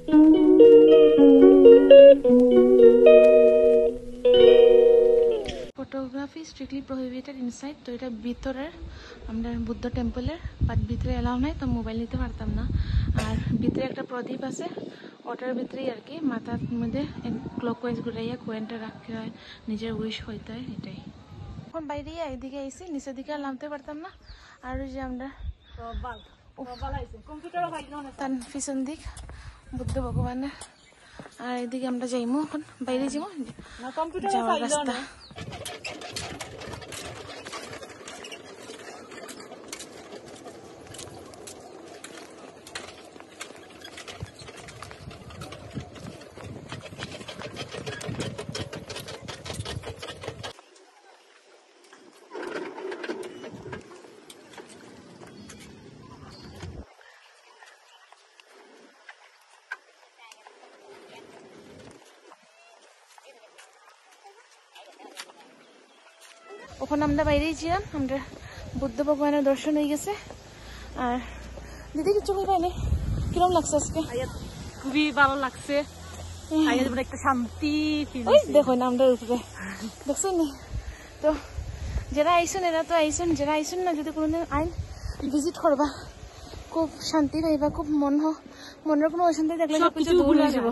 Photography is strictly prohibited inside. তো এটা ভিতরের আমরা বুদ্ধ টেম্পলের, বাট ভিতরে এলাও নাই, তো মোবাইল নিতে পারতাম না। আর ভিতরে একটা প্রদীপ আছে, ওটার ভিতরেই আর কি মাথার মধ্যে ক্লকওয়াইজ ঘুরাইয়া কোয়েনটা রাখতে হয়, নিজের উইশ হইতে হয়, এটাই। এখন বাইরে এইদিকে এসে নিচের দিকে আর নামতে পারতাম না। আর ওই যে আমরা তার পিছন দিক বুদ্ধ ভগবানের, আর এদিকে আমরা যাইমু, এখন বাইরে যাবো, যাওয়ার রাস্তা। ওখানে আমরা বাইরেই ছিলাম, আমরা বুদ্ধ ভগবানের দর্শন হয়ে গেছে। আর দিদি কিছু বলবে, কিরম লাগছে আজকে? খুবই ভালো লাগছে, একটা শান্তি। দেখো না আমরা উপরে দেখছো নি, তো যারা আইসুন এরা তো আইসুন, যারা আইসুন না যদি কোনোদিন আইন ভিজিট করবা, খুব শান্তি পাইবা, খুব মনের কোনো অশান্তি দেখলে সবকিছু দূর হয়ে যাব।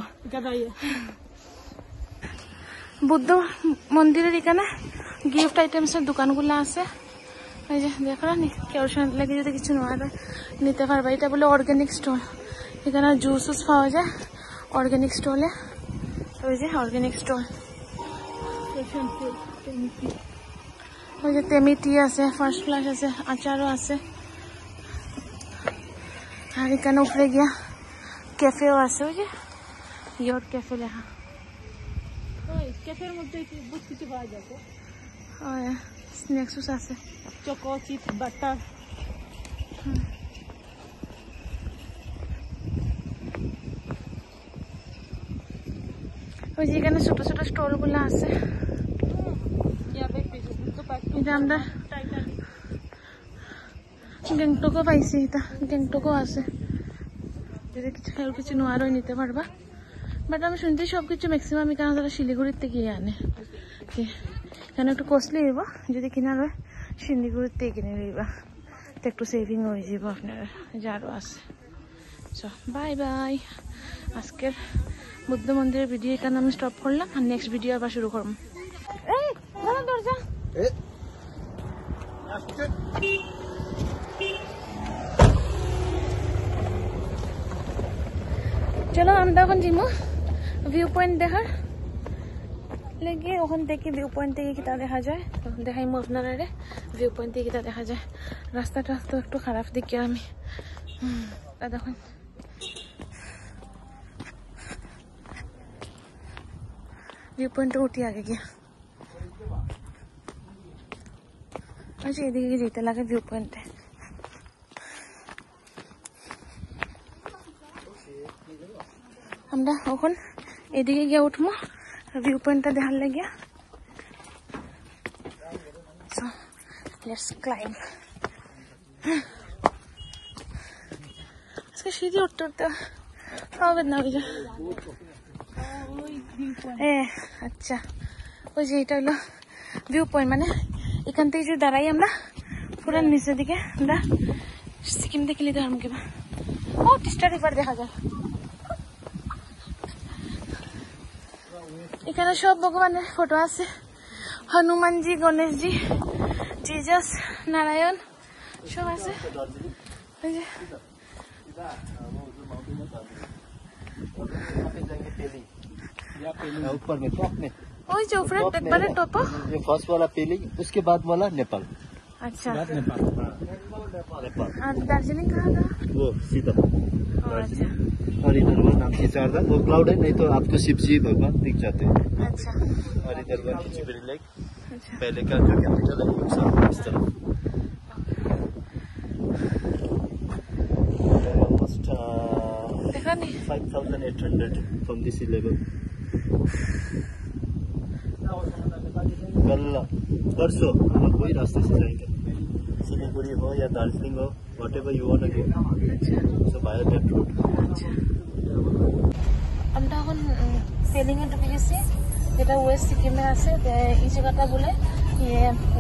বুদ্ধ মন্দিরের এখানে গিফট আইটেমসের দোকানগুলো আছে, এই যে দেখো না, কেউ শান্তি লাগে যদি কিছু নেওয়া নিতে পারবা। এটা বলে অর্গানিক স্টল, এখানে জুস পাওয়া যায় অর্গানিক স্টলে, ওই যে অর্গানিক স্টল। ওই যে তেমি টি আছে, ফার্স্ট ক্লাস আছে, আচারও আছে। আর এখানে উপরে গিয়া ক্যাফেও আছে, ওই যে ইয়র ক্যাফে লেখা। ক্যাফের মধ্যে বহুত কিছু পাওয়া যাবে, স্ন্যাক্স আছে, চকো চিপস বাটার। ওই যে এখানে ছোট ছোট স্টল গুলো আছে। এটা আমরা গ্যাংটকও পাইছি, এটা গ্যাংটকও আছে, যদি কিছু নোয়ারও নিতে পারবা। বাট আমি শুনতে সবকিছু ম্যাক্সিমাম এখানে তারা শিলিগুড়িতে গিয়ে আনে, এখানে একটু কস্টলি হইব, যদি কিনার হয় শিলিগুড়িতে কিনে লইবা, তো একটু সেভিং হয়ে যাব আপনার, যারও আছে। সো বাই বাই, আজকের বুদ্ধ মন্দিরের ভিডিও এখানে আমি স্টপ করলাম, আর নেক্সট ভিডিও আবার শুরু করব। এই দরজা চলো আমরা এখন যাবো ভিউ পয়েন্ট দেখার লেগে। ওখান থেকে ভিউ পয়েন্ট থেকে কিতা দেখা যায় দেখাইমু আপনারা, ভিউ পয়েন্ট থেকে কিতা দেখা যায়। রাস্তাটা তো একটু খারাপ দেখি আমি, দেখুন ভিউ পয়েন্টে উঠি আগে গিয়া। আচ্ছা এদিকে যেতে লাগে ভিউ পয়েন্টে। আমরা এখন এদিকে গিয়ে উঠবো ভিউ পয়েন্টটা দেখার লাগিয়া। So let's climb. আজকে সিঁড়ি উঠতে উঠতে হবে না, ওই যে আচ্ছা ওই যে এটা হলো ভিউ পয়েন্ট, মানে এখান থেকে যদি দাঁড়াই আমরা পুরো নিচের দিকে আমরা সিকিম দেখে নিতে পারবো কিবা। ও তিস্তা রিভার দেখা যায়। এখানে সব ভগবানের ফটো আছে, হনুমানজি, গণেশজি, জিজাস, নারায়ণ সব আছে। ऊपर में टॉप में, ওই যে উপরে একবারে টপ, ये फर्स्ट वाला पेलिंग, उसके बाद वाला नेपाल। अच्छा नेपाल। और दार्जिलिंग कहाँ था? वो सीधा अच्छा और इधर वो नाम की चारधाम, वो क्लाउड है, नहीं तो आपको शिव जी भगवान दिख जाते हैं। अच्छा और इधर वो खिचड़ी लेक, अच्छा पहले का जो कैपिटल है इस तरफ। Almost देखा नहीं 5,800 from the sea level. कल परसों हम लोग वही रास्ते से जाएंगे, सिलीगुड़ी हो या दार्जिलिंग हो, whatever you want to go, अच्छा so by that route. अच्छा পেলিংয়ে ঢুকে গেছি, যেটা ওয়েস্ট সিকিমে আছে। এই জায়গাটা বলে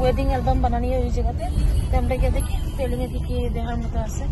ওয়েডিং অ্যালবাম বানানি ওই জায়গাতে। তো আমরা গিয়ে দেখি পেলিংয়ে কি কি দেখার মতো আছে।